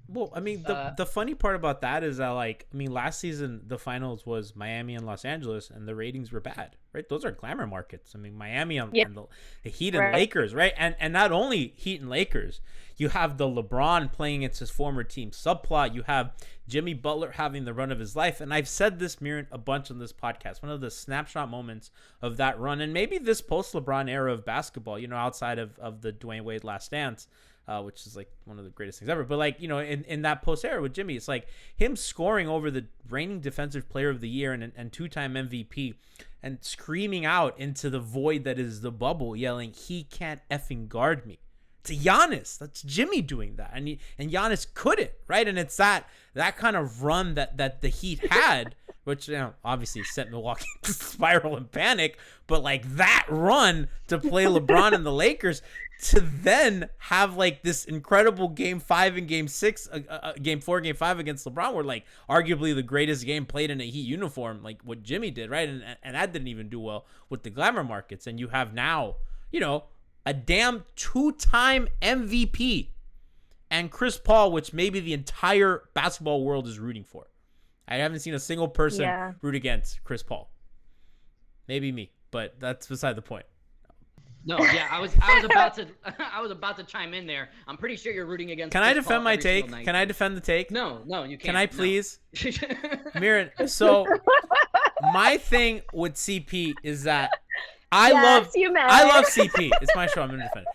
Well, I mean, the funny part about that is that, last season, the finals was Miami and Los Angeles, and the ratings were bad, right? Those are glamour markets. I mean, Miami and the Heat and Lakers, right? And not only Heat and Lakers, you have the LeBron playing against his former team subplot. You have Jimmy Butler having the run of his life. And I've said this, Mirin, a bunch on this podcast. One of the snapshot moments of that run, and maybe this post-LeBron era of basketball, outside of the Dwayne Wade Last Dance, which is like one of the greatest things ever. But in that post era with Jimmy, it's like him scoring over the reigning defensive player of the year and two-time MVP and screaming out into the void that is the bubble, yelling, "He can't effing guard me." To Giannis, that's Jimmy doing that. And Giannis couldn't, right? And it's that kind of run that the Heat had, which obviously sent Milwaukee to spiral and panic. But like that run to play LeBron and the Lakers, to then have like this incredible Game 5 and Game 6, Game 4, Game 5 against LeBron, were like arguably the greatest game played in a Heat uniform, like what Jimmy did, right? And that didn't even do well with the glamour markets. And you have now, a damn 2-time MVP and Chris Paul, which maybe the entire basketball world is rooting for. I haven't seen a single person root against Chris Paul. Maybe me, but that's beside the point. No, yeah, I was about to chime in there. I'm pretty sure you're rooting against. Can Chris I defend Paul my every take? single night. Can I defend the take? No, you can't. Can I No. please? Mirin, so my thing with CP is that I love CP. It's my show. I'm going to defend it.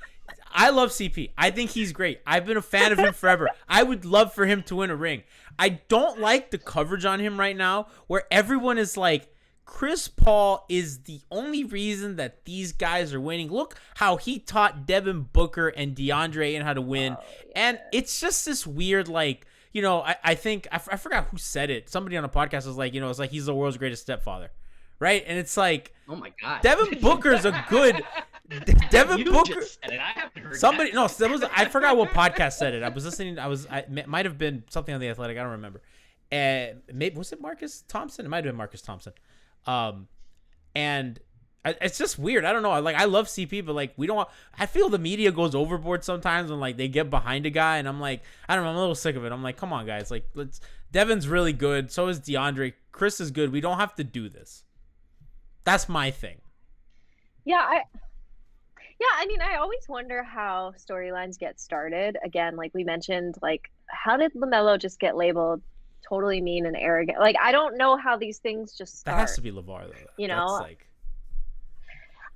I love CP. I think he's great. I've been a fan of him forever. I would love for him to win a ring. I don't like the coverage on him right now where everyone is like, Chris Paul is the only reason that these guys are winning. Look how he taught Devin Booker and DeAndre Ayton how to win. And it's just this weird, like, I think, I forgot who said it. Somebody on a podcast was like, it's like he's the world's greatest stepfather. Right? And it's like, oh my God, Devin Booker's a good Devin Booker. Just said it. I haven't heard Somebody, that. no, I forgot what podcast said it. I was listening. It might have been something on The Athletic. I don't remember. And maybe, was it Marcus Thompson? It might have been Marcus Thompson. And it's just weird. I don't know. I love CP, but like, I feel the media goes overboard sometimes when like they get behind a guy, and I'm like, I don't know. I'm a little sick of it. I'm like, come on, guys. Like, Devin's really good. So is DeAndre. Chris is good. We don't have to do this. That's my thing. Yeah, I mean, I always wonder how storylines get started. Again, like we mentioned, like, how did LaMelo just get labeled totally mean and arrogant? Like, I don't know how these things just start. That has to be LeVar, though. That's like,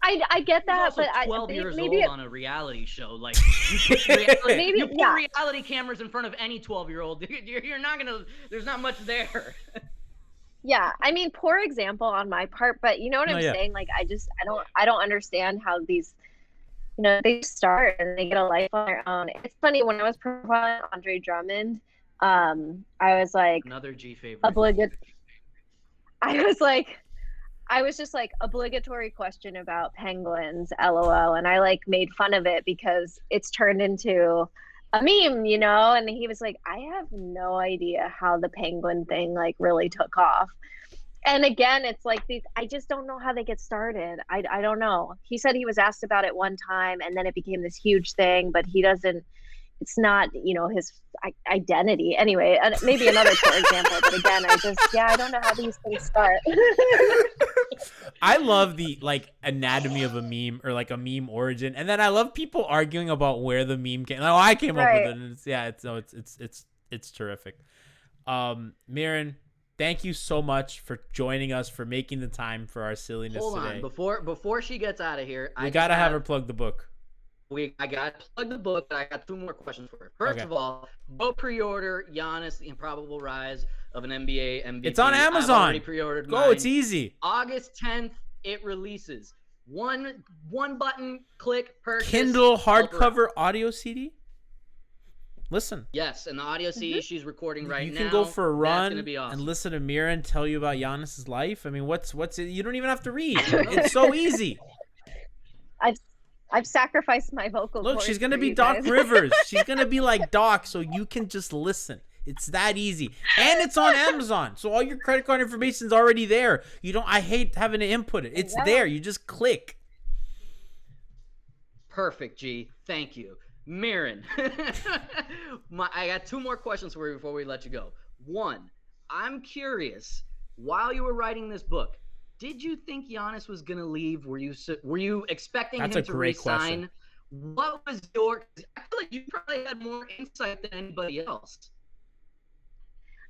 I get that, He's also but 12 years maybe old on a reality show. Like, you put reality cameras in front of any 12-year-old. You're not gonna. There's not much there. Yeah, I mean, poor example on my part, but you know what I'm saying? Like, I don't understand how these, they start and they get a life on their own. It's funny, when I was profiling Andre Drummond, I was like, another G favorite. I was just like, obligatory question about Penguins, LOL, and I like made fun of it because it's turned into a meme, and he was like, I have no idea how the Penguin thing like really took off. And again, it's like I just don't know how they get started. I don't know. He said he was asked about it one time and then it became this huge thing, but it's not, his identity. Anyway, maybe another poor example, but again, I don't know how these things start. I love the like anatomy of a meme, or like a meme origin, and then I love people arguing about where the meme came. Oh, I came up with it. And it's terrific. Mirin, thank you so much for joining us, for making the time for our silliness today. Hold on, before she gets out of here, we gotta have her plug the book. I got to plug the book, but I got 2 more questions for her. First of all, go pre-order Giannis, The Improbable Rise of an NBA MVP. It's on Amazon. I've already pre-ordered mine. It's easy. August 10th, it releases. One button, click, purchase. Kindle hardcover audio CD. Listen. Yes, and the audio CD she's recording right now. You can go for a run gonna be awesome. and listen to Mirin tell you about Giannis's life. I mean, what's it? You don't even have to read. It's so easy. I've sacrificed my vocal cords. Look, she's gonna be Doc Doc Rivers. She's gonna be like Doc, so you can just listen. It's that easy, and it's on Amazon, so all your credit card information is already there. I hate having to input it. It's there. You just click. Perfect, G. Thank you, Mirin. I got 2 more questions for you before we let you go. One, I'm curious. While you were writing this book, did you think Giannis was going to leave? Were you expecting him to resign? What was I feel like you probably had more insight than anybody else.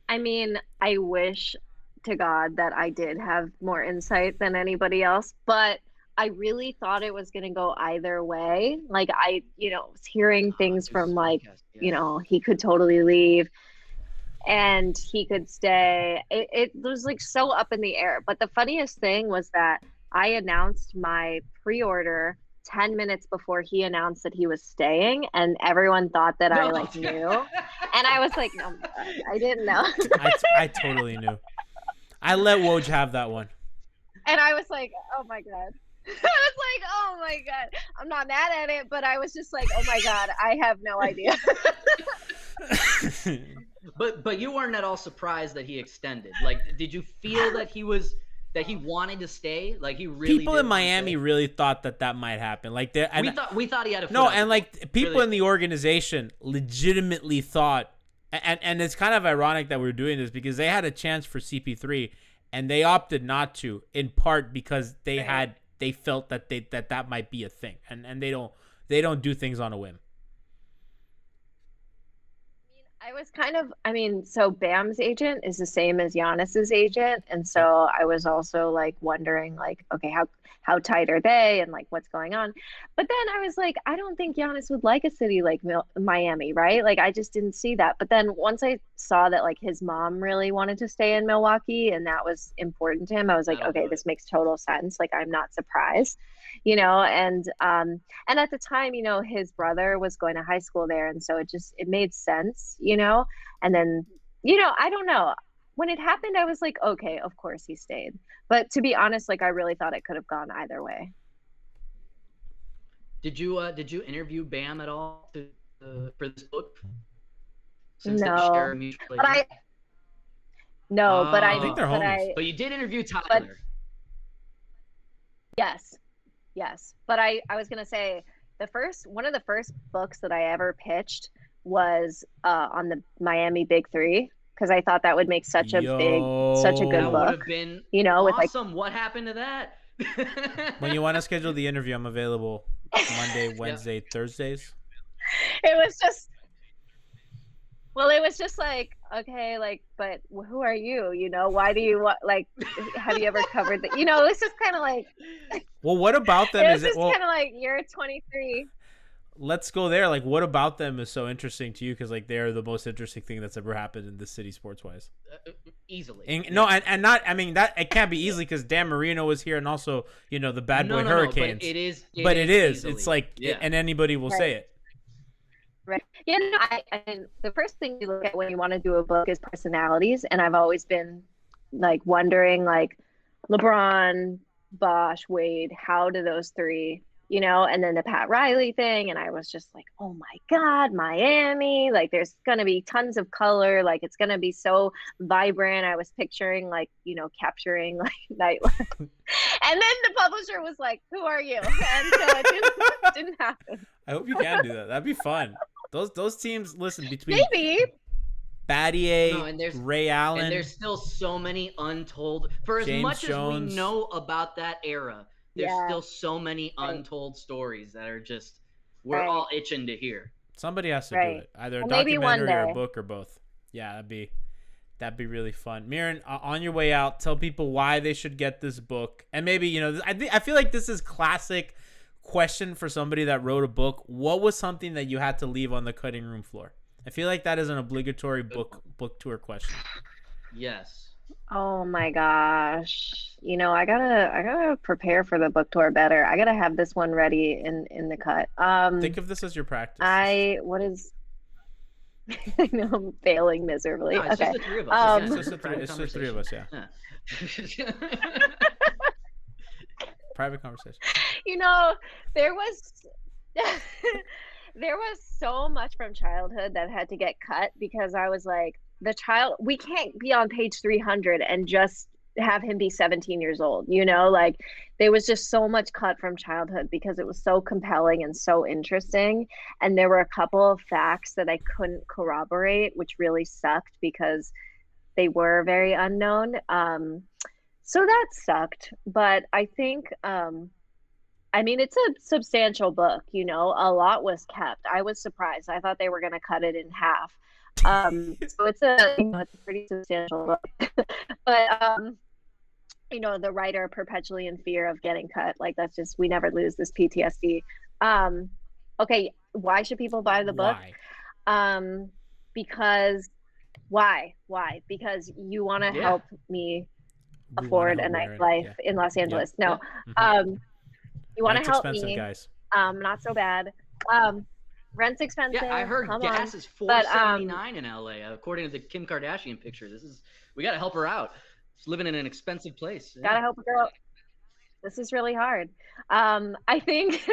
I mean, I wish to God that I did have more insight than anybody else, but I really thought it was going to go either way. Like, I was hearing things from like, he could totally leave and he could stay. It was like so up in the air. But the funniest thing was that I announced my pre-order 10 minutes before he announced that he was staying, and everyone thought that I knew. And I was like, no, I didn't know. I totally knew. I let Woj have that one. And I was like, oh my God. I was like, oh my God. I'm not mad at it, but I was just like, oh my God, I have no idea. But you weren't at all surprised that he extended. Like, did you feel that he wanted to stay? Like, he really people did in want to Miami stay? really thought that might happen. Like we thought he had a foot no, out and the like door. people Really. in the organization legitimately thought, and it's kind of ironic that we're doing this because they had a chance for CP3 and they opted not to, in part because they felt that that might be a thing, and they don't do things on a whim. I was so Bam's agent is the same as Giannis's agent. And so I was also like wondering like, okay, how tight are they and like what's going on? But then I was like, I don't think Giannis would like a city like Miami, right? Like I just didn't see that. But then once I saw that like his mom really wanted to stay in Milwaukee and that was important to him, I was like, okay, this makes total sense. Like I'm not surprised, and at the time, his brother was going to high school there. And so it made sense, and then, I don't know. When it happened, I was like, okay, of course he stayed. But to be honest, like I really thought it could have gone either way. Did you interview Bam at all for this book? Since No, they share a mutual but agent? I think they're homies. But you did interview Tyler. Yes. But I was going to say one of the first books that I ever pitched was on the Miami Big Three, because I thought that would make such a good That would book. have been with like, awesome. What happened to that? When you want to schedule the interview, I'm available Monday, Wednesday, Thursdays. It was just like, okay, like, but who are you? Why do you want, like, have you ever covered the, it's just kind of like, well, what about them kind of like, you're 23. Let's go there. Like, what about them is so interesting to you? Because like they're the most interesting thing that's ever happened in this city sports wise. Easily. And not. I mean that it can't be easily because Dan Marino was here and also the Bad Boy Hurricanes. But it is. Easily. It's like yeah. and anybody will say it. Right. Yeah. No, I the first thing you look at when you want to do a book is personalities, and I've always been like wondering, like LeBron, Bosh, Wade, how do those three? And then the Pat Riley thing. And I was just like, oh my God, Miami, like there's going to be tons of color. Like it's going to be so vibrant. I was picturing like, capturing like nightlife. And then the publisher was like, who are you? And so it didn't happen. I hope you can do that. That'd be fun. Those teams, listen, between maybe Battier, Ray Allen. And there's still so many untold, for as James much Jones. as we know about that era, there's still so many untold stories that are just, we're all itching to hear. Somebody has to do it. Either a maybe documentary or one a book or both. Yeah, that'd be really fun. Mirin, on your way out, tell people why they should get this book. And maybe, I feel like this is classic question for somebody that wrote a book. What was something that you had to leave on the cutting room floor? I feel like that is an obligatory book tour question. Yes. Oh my gosh. I gotta prepare for the book tour better. I gotta have this one ready in the cut. Think of this as your practice. I know I'm failing miserably. No, it's okay. just the three of us. It's just three of us, yeah. Private conversation. There was there was so much from childhood that had to get cut because I was like, we can't be on page 300 and just have him be 17 years old, like there was just so much cut from childhood because it was so compelling and so interesting. And there were a couple of facts that I couldn't corroborate, which really sucked because they were very unknown. So that sucked. But I think, it's a substantial book, a lot was kept. I was surprised. I thought they were going to cut it in half. So it's a pretty substantial book. But the writer perpetually in fear of getting cut. Like that's just, we never lose this PTSD. Okay, why should people buy the book? Because why? Because you want to help me afford a nightlife in Los Angeles. No. You want to help me. Guys. Not so bad. Rent's expensive. Yeah, I heard gas is $4.79 in LA, according to the Kim Kardashian picture. We got to help her out. He's living in an expensive place. Gotta help a girl. This is really hard. I think,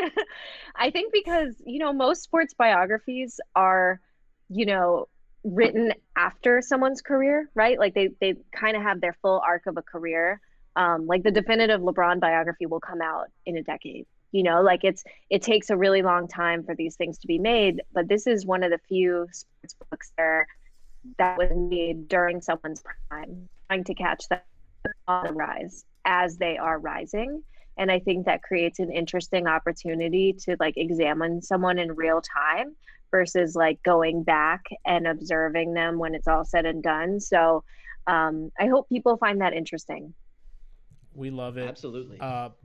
I think because most sports biographies are, you know, written after someone's career, right? Like they kind of have their full arc of a career. Like the definitive LeBron biography will come out in a decade. Like it takes a really long time for these things to be made, but this is one of the few sports books that was made during someone's prime, trying to catch them on the rise as they are rising. And I think that creates an interesting opportunity to like examine someone in real time versus like going back and observing them when it's all said and done. So I hope people find that interesting. We love it. Absolutely.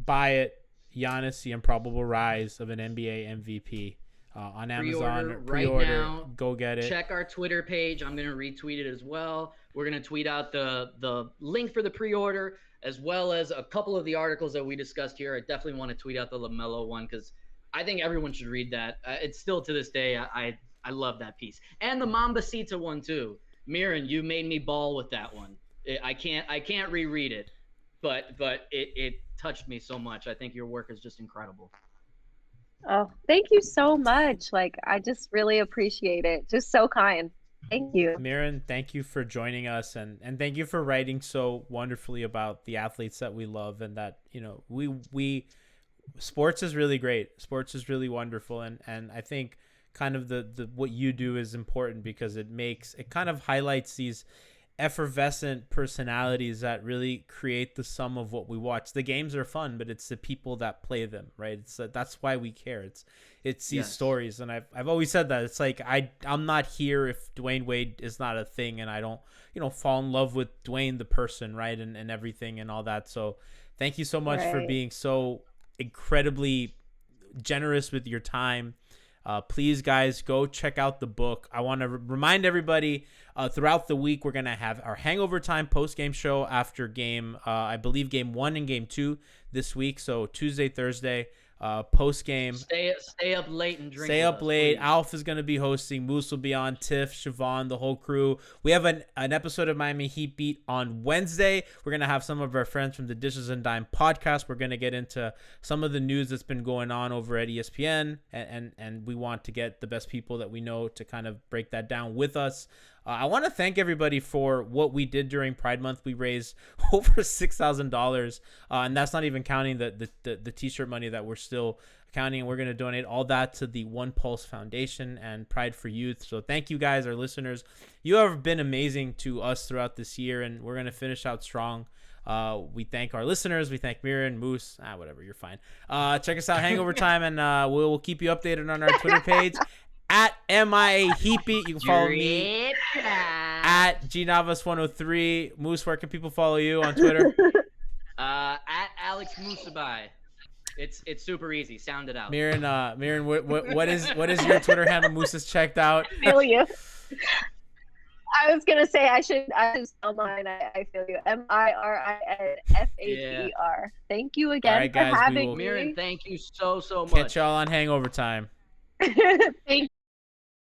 Buy it. Giannis, the Improbable Rise of an NBA MVP. On Amazon. Pre-order right now. Go get it. Check our Twitter page. I'm going to retweet it as well. We're going to tweet out the link for the pre-order, as well as a couple of the articles that we discussed here. I definitely want to tweet out the LaMelo one because I think everyone should read that. It's still to this day, I love that piece. And the Mambasita one too. Mirin, you made me bawl with that one. I can't reread it, but it touched me so much. I think your work is just incredible. Oh, thank you so much. Like, I just really appreciate it. Just so kind. Thank you. Mirin, thank you for joining us and thank you for writing so wonderfully about the athletes that we love and that, we sports is really great. Sports is really wonderful. And I think kind of the what you do is important because it kind of highlights these effervescent personalities that really create the sum of what we watch. The games are fun, but it's the people that play them, right? That's why we care. It's these stories, and I've always said that. It's like I'm not here if Dwayne Wade is not a thing, and I don't fall in love with Dwayne the person, right, and everything and all that. So thank you so much for being so incredibly generous with your time. Please, guys, go check out the book. I want to remind everybody throughout the week, we're going to have our Hangover Time post-game show after I believe game 1 and game 2 this week. So Tuesday, Thursday, post-game. Stay up late and drink. Stay up late. Please. Alf is going to be hosting. Moose will be on. Tiff, Siobhan, the whole crew. We have an episode of Miami Heat Beat on Wednesday. We're going to have some of our friends from the Dishes and Dime podcast. We're going to get into some of the news that's been going on over at ESPN, and we want to get the best people that we know to kind of break that down with us. I want to thank everybody for what we did during Pride Month. We raised over $6,000, and that's not even counting the T-shirt money that we're still counting. And we're going to donate all that to the One Pulse Foundation and Pride for Youth. So thank you guys, our listeners. You have been amazing to us throughout this year, and we're going to finish out strong. We thank our listeners. We thank Mirin, Moose. Whatever, you're fine. Check us out, Hangover Time, and we'll keep you updated on our Twitter page. At MIA Heatbeat. You can follow me at GNavas103. Moose, where can people follow you on Twitter? At Alex Musibay. It's super easy. Sound it out. Mirin, what is your Twitter handle? Moose is checked out. I feel you. I was gonna say I should spell mine. I feel you. MIRINFADER. Yeah. Thank you again right, guys, for having me. Mirin, thank you so much. Catch y'all on Hangover Time. Thank